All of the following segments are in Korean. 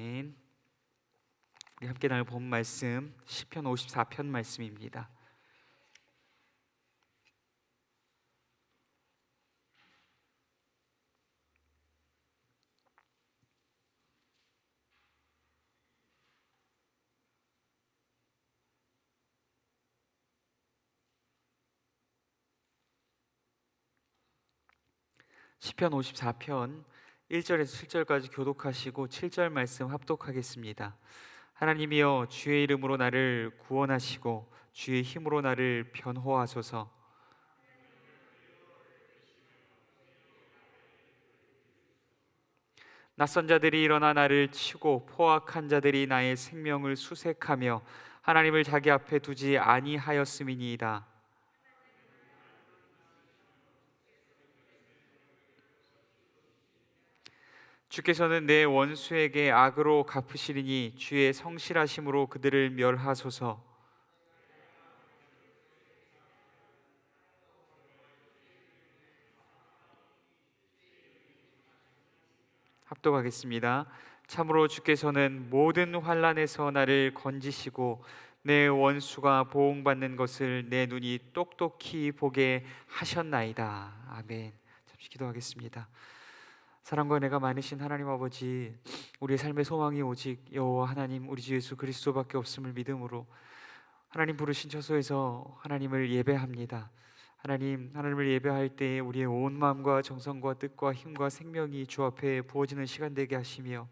우리 함께 나눌 본 말씀 시편 54편 말씀입니다. 시편 54편 1절에서 7절까지 교독하시고 7절 말씀 합독하겠습니다. 하나님이여, 주의 이름으로 나를 구원하시고 주의 힘으로 나를 변호하소서. 낯선 자들이 일어나 나를 치고 포악한 자들이 나의 생명을 수색하며 하나님을 자기 앞에 두지 아니하였음이니이다. 주께서는 내 원수에게 악으로 갚으시리니 주의 성실하심으로 그들을 멸하소서. 합독하겠습니다. 참으로 주께서는 모든 환난에서 나를 건지시고 내 원수가 보응받는 것을 내 눈이 똑똑히 보게 하셨나이다. 아멘. 잠시 기도하겠습니다. 사랑과 은혜가 많으신 하나님 아버지, 우리의 삶의 소망이 오직 여호와 하나님 우리 주 예수 그리스도밖에 없음을 믿음으로 하나님 부르신 처소에서 하나님을 예배합니다. 하나님을 예배할 때 우리의 온 마음과 정성과 뜻과 힘과 생명이 주 앞에 부어지는 시간 되게 하시며,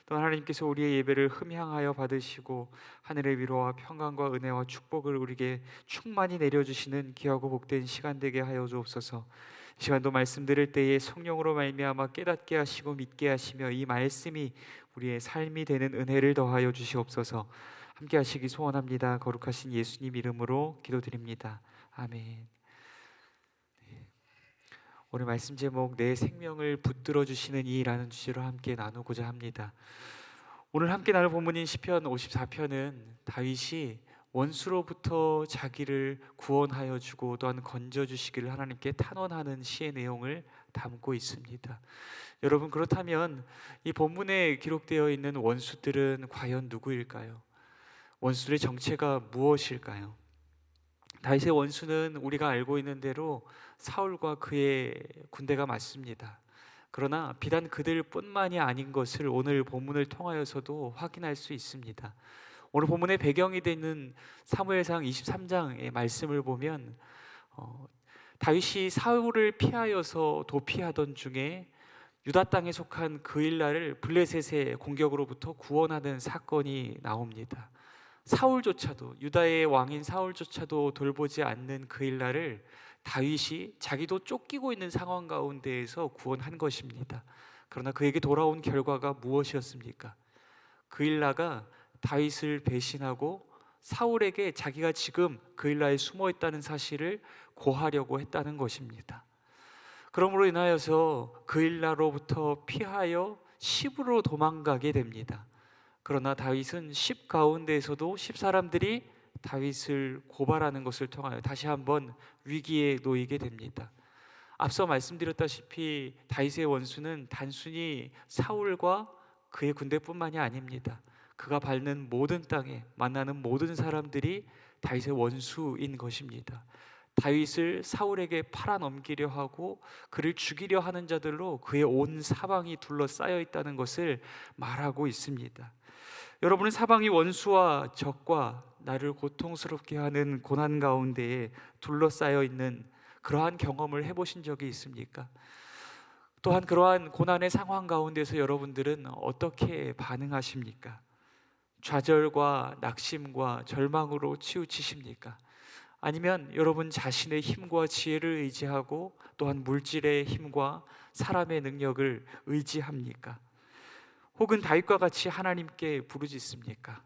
또 하나님께서 우리의 예배를 흠향하여 받으시고 하늘의 위로와 평강과 은혜와 축복을 우리에게 충만히 내려주시는 귀하고 복된 시간 되게 하여 주옵소서. 이 시간도 말씀 들을 때에 성령으로 말미암아 깨닫게 하시고 믿게 하시며 이 말씀이 우리의 삶이 되는 은혜를 더하여 주시옵소서. 함께 하시기 소원합니다. 거룩하신 예수님 이름으로 기도드립니다. 아멘. 오늘 말씀 제목, 내 생명을 붙들어 주시는 이라는 주제로 함께 나누고자 합니다. 오늘 함께 나눌 본문인 시편 54편은 다윗이 원수로부터 자기를 구원하여 주고 또한 건져 주시기를 하나님께 탄원하는 시의 내용을 담고 있습니다. 여러분, 그렇다면 이 본문에 기록되어 있는 원수들은 과연 누구일까요? 원수들의 정체가 무엇일까요? 다윗의 원수는 우리가 알고 있는 대로 사울과 그의 군대가 맞습니다. 그러나 비단 그들뿐만이 아닌 것을 오늘 본문을 통하여서도 확인할 수 있습니다. 오늘 본문의 배경이 되는 사무엘상 23장의 말씀을 보면 다윗이 사울을 피하여서 도피하던 중에 유다 땅에 속한 그일라를 블레셋의 공격으로부터 구원하는 사건이 나옵니다. 사울조차도, 유다의 왕인 사울조차도 돌보지 않는 그일라를 다윗이 자기도 쫓기고 있는 상황 가운데에서 구원한 것입니다. 그러나 그에게 돌아온 결과가 무엇이었습니까? 그일라가 다윗을 배신하고 사울에게 자기가 지금 그일라에 숨어 있다는 사실을 고하려고 했다는 것입니다. 그러므로 인하여서 그일라로부터 피하여 시브로 도망가게 됩니다. 그러나 다윗은 십 가운데에서도 십 사람들이 다윗을 고발하는 것을 통하여 다시 한번 위기에 놓이게 됩니다. 앞서 말씀드렸다시피 다윗의 원수는 단순히 사울과 그의 군대뿐만이 아닙니다. 그가 밟는 모든 땅에 만나는 모든 사람들이 다윗의 원수인 것입니다. 다윗을 사울에게 팔아넘기려 하고 그를 죽이려 하는 자들로 그의 온 사방이 둘러싸여 있다는 것을 말하고 있습니다. 여러분은 사방이 원수와 적과 나를 고통스럽게 하는 고난 가운데에 둘러싸여 있는 그러한 경험을 해보신 적이 있습니까? 또한 그러한 고난의 상황 가운데서 여러분들은 어떻게 반응하십니까? 좌절과 낙심과 절망으로 치우치십니까? 아니면 여러분 자신의 힘과 지혜를 의지하고 또한 물질의 힘과 사람의 능력을 의지합니까? 혹은 다윗과 같이 하나님께 부르짖습니까?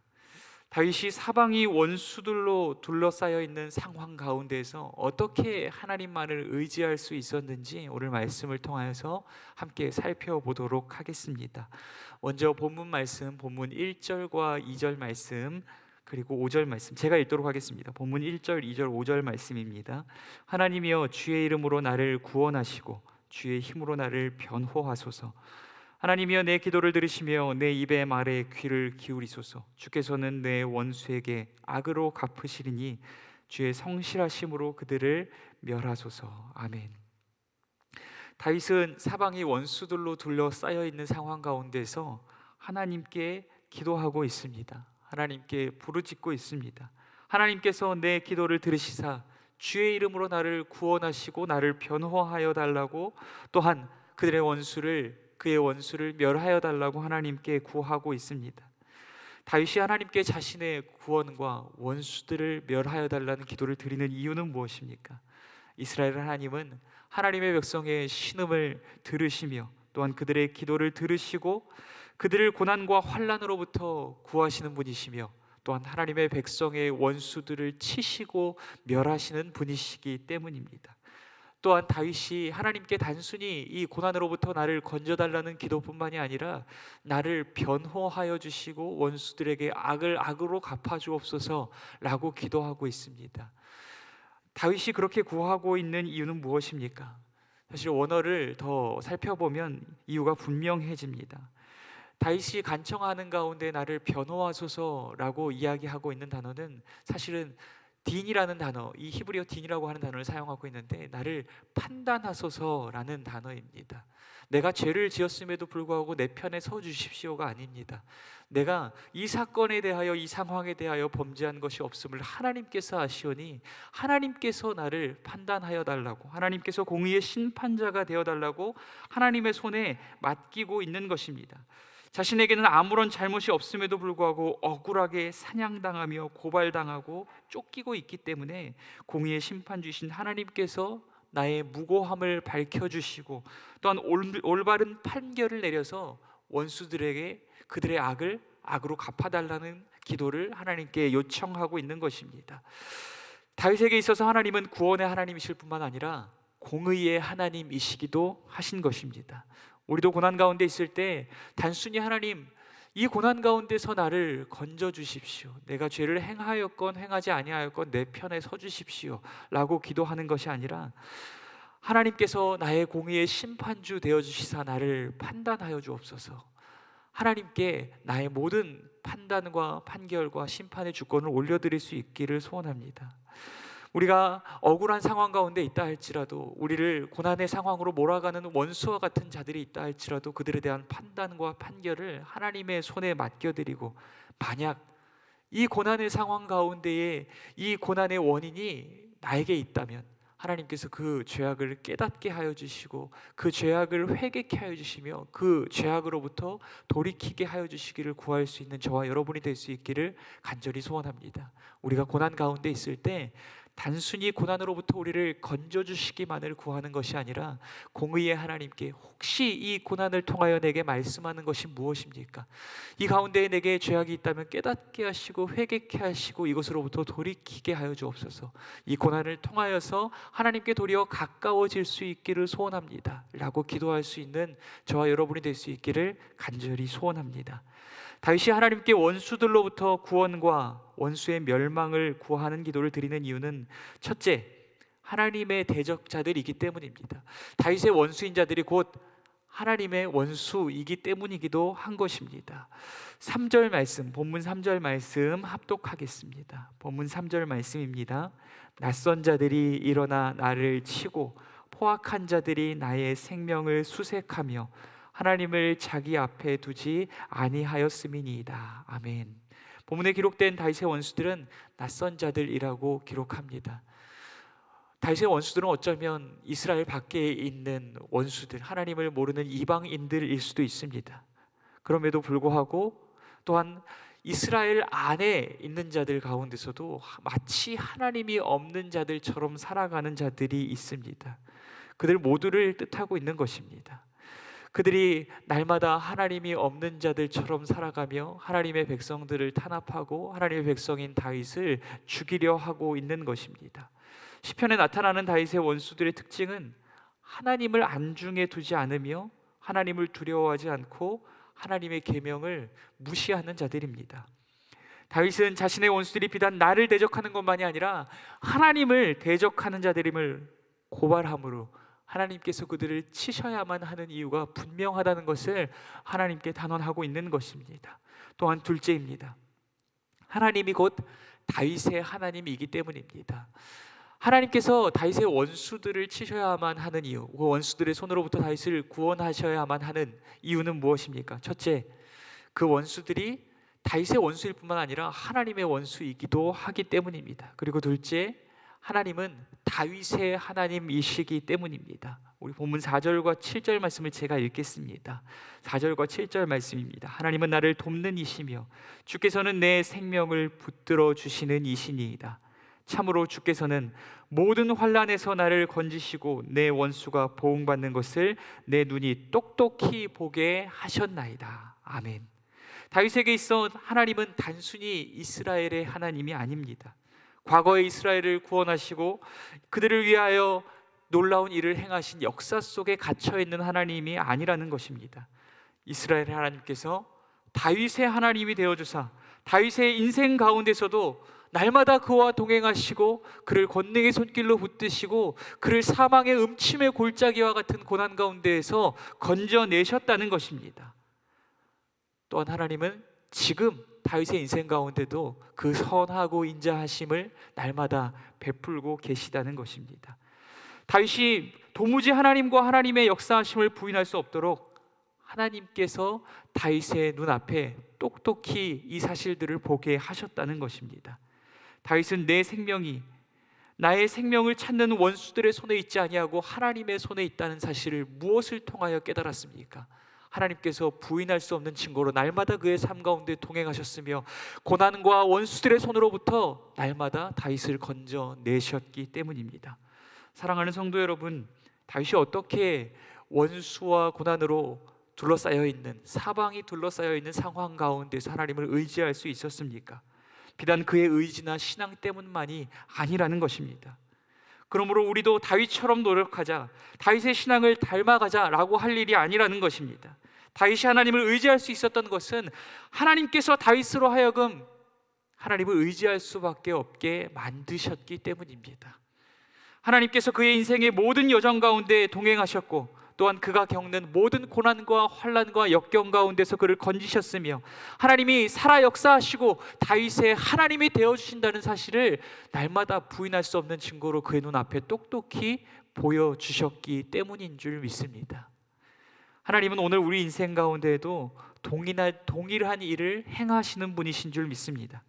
다윗이 사방이 원수들로 둘러싸여 있는 상황 가운데서 어떻게 하나님만을 의지할 수 있었는지 오늘 말씀을 통하여서 함께 살펴보도록 하겠습니다. 먼저 본문 말씀, 본문 1절과 2절 말씀, 그리고 5절 말씀 제가 읽도록 하겠습니다. 본문 1절, 2절, 5절 말씀입니다. 하나님이여, 주의 이름으로 나를 구원하시고 주의 힘으로 나를 변호하소서. 하나님이여 내 기도를 들으시며 내 입의 말에 귀를 기울이소서. 주께서는 내 원수에게 악으로 갚으시리니 주의 성실하심으로 그들을 멸하소서. 아멘. 다윗은 사방이 원수들로 둘러싸여 있는 상황 가운데서 하나님께 기도하고 있습니다. 하나님께 부르짖고 있습니다. 하나님께서 내 기도를 들으시사 주의 이름으로 나를 구원하시고 나를 변호하여 달라고, 또한 그의 원수를 멸하여 달라고 하나님께 구하고 있습니다. 다윗이 하나님께 자신의 구원과 원수들을 멸하여 달라는 기도를 드리는 이유는 무엇입니까? 이스라엘 하나님은 하나님의 백성의 신음을 들으시며 또한 그들의 기도를 들으시고 그들을 고난과 환난으로부터 구하시는 분이시며, 또한 하나님의 백성의 원수들을 치시고 멸하시는 분이시기 때문입니다. 또한 다윗이 하나님께 단순히 이 고난으로부터 나를 건져달라는 기도뿐만이 아니라 나를 변호하여 주시고 원수들에게 악을 악으로 갚아주옵소서라고 기도하고 있습니다. 다윗이 그렇게 구하고 있는 이유는 무엇입니까? 사실 원어를 더 살펴보면 이유가 분명해집니다. 다윗이 간청하는 가운데 나를 변호하소서라고 이야기하고 있는 단어는 사실은 딘이라는 단어, 이 히브리어 딘이라고 하는 단어를 사용하고 있는데 나를 판단하소서라는 단어입니다. 내가 죄를 지었음에도 불구하고 내 편에 서 주십시오가 아닙니다. 내가 이 사건에 대하여, 이 상황에 대하여 범죄한 것이 없음을 하나님께서 아시오니 하나님께서 나를 판단하여 달라고, 하나님께서 공의의 심판자가 되어 달라고 하나님의 손에 맡기고 있는 것입니다. 자신에게는 아무런 잘못이 없음에도 불구하고 억울하게 사냥당하며 고발당하고 쫓기고 있기 때문에 공의의 심판주이신 하나님께서 나의 무고함을 밝혀주시고 또한 올바른 판결을 내려서 원수들에게 그들의 악을 악으로 갚아달라는 기도를 하나님께 요청하고 있는 것입니다. 다윗에게 있어서 하나님은 구원의 하나님이실 뿐만 아니라 공의의 하나님이시기도 하신 것입니다. 우리도 고난 가운데 있을 때 단순히 하나님, 이 고난 가운데서 나를 건져 주십시오, 내가 죄를 행하였건 행하지 아니하였건 내 편에 서 주십시오 라고 기도하는 것이 아니라 하나님께서 나의 공의의 심판주 되어 주시사 나를 판단하여 주옵소서, 하나님께 나의 모든 판단과 판결과 심판의 주권을 올려드릴 수 있기를 소원합니다. 우리가 억울한 상황 가운데 있다 할지라도, 우리를 고난의 상황으로 몰아가는 원수와 같은 자들이 있다 할지라도 그들에 대한 판단과 판결을 하나님의 손에 맡겨드리고, 만약 이 고난의 상황 가운데에 이 고난의 원인이 나에게 있다면 하나님께서 그 죄악을 깨닫게 하여 주시고 그 죄악을 회개케 하여 주시며 그 죄악으로부터 돌이키게 하여 주시기를 구할 수 있는 저와 여러분이 될 수 있기를 간절히 소원합니다. 우리가 고난 가운데 있을 때 단순히 고난으로부터 우리를 건져주시기만을 구하는 것이 아니라 공의의 하나님께 혹시 이 고난을 통하여 내게 말씀하는 것이 무엇입니까? 이 가운데에 내게 죄악이 있다면 깨닫게 하시고 회개케 하시고 이것으로부터 돌이키게 하여 주옵소서. 이 고난을 통하여서 하나님께 도리어 가까워질 수 있기를 소원합니다 라고 기도할 수 있는 저와 여러분이 될 수 있기를 간절히 소원합니다. 다윗이 하나님께 원수들로부터 구원과 원수의 멸망을 구하는 기도를 드리는 이유는 첫째, 하나님의 대적자들이기 때문입니다. 다윗의 원수인 자들이 곧 하나님의 원수이기 때문이기도 한 것입니다. 3절 말씀, 본문 3절 말씀 합독하겠습니다. 본문 3절 말씀입니다. 낯선 자들이 일어나 나를 치고 포악한 자들이 나의 생명을 수색하며 하나님을 자기 앞에 두지 아니하였음이니이다. 아멘. 본문에 기록된 다윗의 원수들은 낯선 자들이라고 기록합니다. 다윗의 원수들은 어쩌면 이스라엘 밖에 있는 원수들, 하나님을 모르는 이방인들일 수도 있습니다. 그럼에도 불구하고 또한 이스라엘 안에 있는 자들 가운데서도 마치 하나님이 없는 자들처럼 살아가는 자들이 있습니다. 그들 모두를 뜻하고 있는 것입니다. 그들이 날마다 하나님이 없는 자들처럼 살아가며 하나님의 백성들을 탄압하고 하나님의 백성인 다윗을 죽이려 하고 있는 것입니다. 시편에 나타나는 다윗의 원수들의 특징은 하나님을 안중에 두지 않으며 하나님을 두려워하지 않고 하나님의 계명을 무시하는 자들입니다. 다윗은 자신의 원수들이 비단 나를 대적하는 것만이 아니라 하나님을 대적하는 자들임을 고발함으로 하나님께서 그들을 치셔야만 하는 이유가 분명하다는 것을 하나님께 단언하고 있는 것입니다. 또한 둘째입니다. 하나님이 곧 다윗의 하나님이기 때문입니다. 하나님께서 다윗의 원수들을 치셔야만 하는 이유, 그 원수들의 손으로부터 다윗을 구원하셔야만 하는 이유는 무엇입니까? 첫째, 그 원수들이 다윗의 원수일 뿐만 아니라 하나님의 원수이기도 하기 때문입니다. 그리고 둘째, 하나님은 다윗의 하나님이시기 때문입니다. 우리 본문 4절과 7절 말씀을 제가 읽겠습니다. 4절과 7절 말씀입니다. 하나님은 나를 돕는 이시며 주께서는 내 생명을 붙들어 주시는 이시니이다. 참으로 주께서는 모든 환난에서 나를 건지시고 내 원수가 보응받는 것을 내 눈이 똑똑히 보게 하셨나이다. 아멘. 다윗에게 있어 하나님은 단순히 이스라엘의 하나님이 아닙니다. 과거에 이스라엘을 구원하시고 그들을 위하여 놀라운 일을 행하신 역사 속에 갇혀있는 하나님이 아니라는 것입니다. 이스라엘의 하나님께서 다윗의 하나님이 되어주사 다윗의 인생 가운데서도 날마다 그와 동행하시고 그를 권능의 손길로 붙드시고 그를 사망의 음침의 골짜기와 같은 고난 가운데에서 건져내셨다는 것입니다. 또한 하나님은 지금 다윗의 인생 가운데도 그 선하고 인자하심을 날마다 베풀고 계시다는 것입니다. 다윗이 도무지 하나님과 하나님의 역사하심을 부인할 수 없도록 하나님께서 다윗의 눈앞에 똑똑히 이 사실들을 보게 하셨다는 것입니다. 다윗은 내 생명이 나의 생명을 찾는 원수들의 손에 있지 아니하고 하나님의 손에 있다는 사실을 무엇을 통하여 깨달았습니까? 하나님께서 부인할 수 없는 증거로 날마다 그의 삶 가운데 동행하셨으며 고난과 원수들의 손으로부터 날마다 다윗을 건져내셨기 때문입니다. 사랑하는 성도 여러분, 다윗이 어떻게 원수와 고난으로 둘러싸여 있는, 사방이 둘러싸여 있는 상황 가운데서 하나님을 의지할 수 있었습니까? 비단 그의 의지나 신앙 때문만이 아니라는 것입니다. 그러므로 우리도 다윗처럼 노력하자, 다윗의 신앙을 닮아가자라고 할 일이 아니라는 것입니다. 다윗이 하나님을 의지할 수 있었던 것은 하나님께서 다윗으로 하여금 하나님을 의지할 수밖에 없게 만드셨기 때문입니다. 하나님께서 그의 인생의 모든 여정 가운데 동행하셨고 또한 그가 겪는 모든 고난과 환난과 역경 가운데서 그를 건지셨으며 하나님이 살아 역사하시고 다윗의 하나님이 되어주신다는 사실을 날마다 부인할 수 없는 증거로 그의 눈앞에 똑똑히 보여주셨기 때문인 줄 믿습니다. 하나님은 오늘 우리 인생 가운데에도 동일한 일을 행하시는 분이신 줄 믿습니다.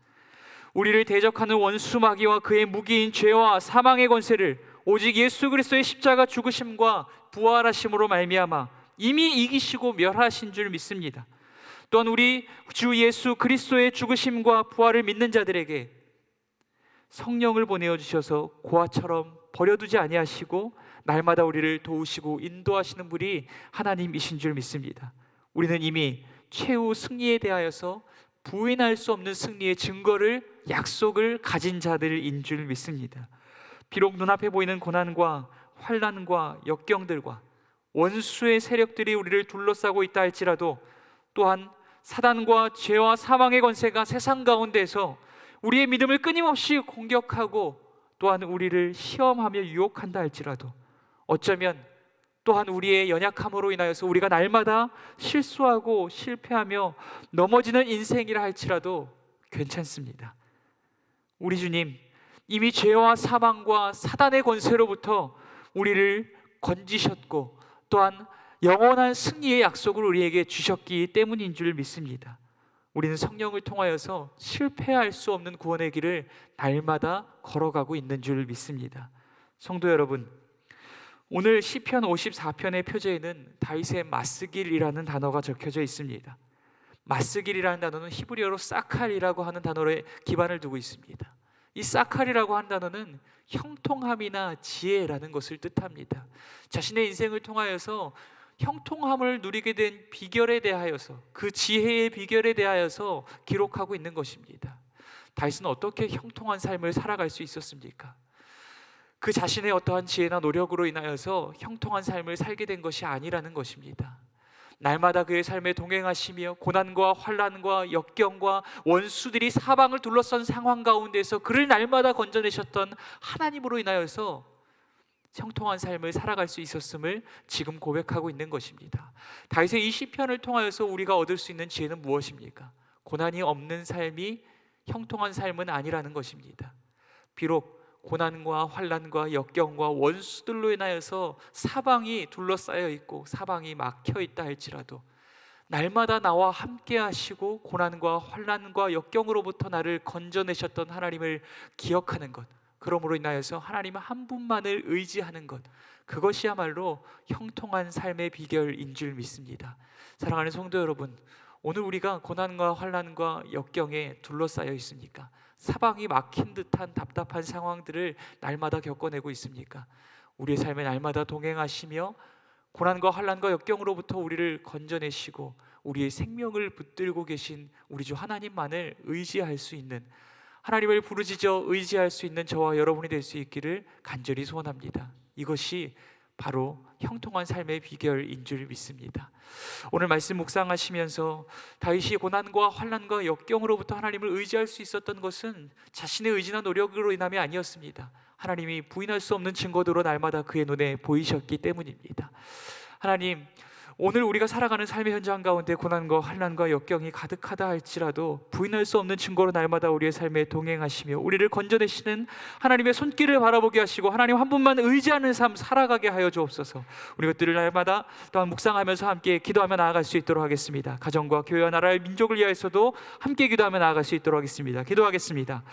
우리를 대적하는 원수 마귀와 그의 무기인 죄와 사망의 권세를 오직 예수 그리스도의 십자가 죽으심과 부활하심으로 말미암아 이미 이기시고 멸하신 줄 믿습니다. 또한 우리 주 예수 그리스도의 죽으심과 부활을 믿는 자들에게 성령을 보내어 주셔서 고아처럼 버려두지 아니하시고 날마다 우리를 도우시고 인도하시는 분이 하나님이신 줄 믿습니다. 우리는 이미 최후 승리에 대하여서 부인할 수 없는 승리의 증거를 약속을 가진 자들인 줄 믿습니다. 비록 눈앞에 보이는 고난과 환난과 역경들과 원수의 세력들이 우리를 둘러싸고 있다 할지라도 또한 사단과 죄와 사망의 권세가 세상 가운데서 우리의 믿음을 끊임없이 공격하고 또한 우리를 시험하며 유혹한다 할지라도 어쩌면 또한 우리의 연약함으로 인하여서 우리가 날마다 실수하고 실패하며 넘어지는 인생이라 할지라도 괜찮습니다. 우리 주님 이미 죄와 사망과 사단의 권세로부터 우리를 건지셨고 또한 영원한 승리의 약속을 우리에게 주셨기 때문인 줄 믿습니다. 우리는 성령을 통하여서 실패할 수 없는 구원의 길을 날마다 걸어가고 있는 줄 믿습니다. 성도 여러분, 오늘 시편 54편의 표제에는 다윗의 맞쓰길이라는 단어가 적혀져 있습니다. 맞쓰길이라는 단어는 히브리어로 사칼이라고 하는 단어에 기반을 두고 있습니다. 이 사칼이라고 하는 단어는 형통함이나 지혜라는 것을 뜻합니다. 자신의 인생을 통하여서 형통함을 누리게 된 비결에 대하여서 그 지혜의 비결에 대하여서 기록하고 있는 것입니다. 다윗은 어떻게 형통한 삶을 살아갈 수 있었습니까? 그 자신의 어떠한 지혜나 노력으로 인하여서 형통한 삶을 살게 된 것이 아니라는 것입니다. 날마다 그의 삶에 동행하시며 고난과 환난과 역경과 원수들이 사방을 둘러싼 상황 가운데서 그를 날마다 건져내셨던 하나님으로 인하여서 형통한 삶을 살아갈 수 있었음을 지금 고백하고 있는 것입니다. 다윗의 이 시편을 통하여서 우리가 얻을 수 있는 지혜는 무엇입니까? 고난이 없는 삶이 형통한 삶은 아니라는 것입니다. 비록 고난과 환난과 역경과 원수들로 인하여서 사방이 둘러싸여 있고 사방이 막혀 있다 할지라도 날마다 나와 함께 하시고 고난과 환난과 역경으로부터 나를 건져내셨던 하나님을 기억하는 것, 그러므로 인하여서 하나님 한 분만을 의지하는 것, 그것이야말로 형통한 삶의 비결인 줄 믿습니다. 사랑하는 성도 여러분, 오늘 우리가 고난과 환난과 역경에 둘러싸여 있습니까? 사방이 막힌 듯한 답답한 상황들을 날마다 겪어내고 있습니까? 우리의 삶에 날마다 동행하시며 고난과 환난과 역경으로부터 우리를 건져내시고 우리의 생명을 붙들고 계신 우리 주 하나님만을 의지할 수 있는, 하나님을 부르짖어 의지할 수 있는 저와 여러분이 될 수 있기를 간절히 소원합니다. 이것이 바로 형통한 삶의 비결인 줄 믿습니다. 오늘 말씀 묵상하시면서 다윗이 고난과 환난과 역경으로부터 하나님을 의지할 수 있었던 것은 자신의 의지나 노력으로 인함이 아니었습니다. 하나님이 부인할 수 없는 증거들로 날마다 그의 눈에 보이셨기 때문입니다. 하나님, 오늘 우리가 살아가는 삶의 현장 가운데 고난과 환난과 역경이 가득하다 할지라도 부인할 수 없는 증거로 날마다 우리의 삶에 동행하시며 우리를 건져내시는 하나님의 손길을 바라보게 하시고 하나님 한 분만 의지하는 삶 살아가게 하여 주옵소서. 우리 것들을 날마다 또한 묵상하면서 함께 기도하며 나아갈 수 있도록 하겠습니다. 가정과 교회와 나라의 민족을 위하여서도 함께 기도하며 나아갈 수 있도록 하겠습니다. 기도하겠습니다.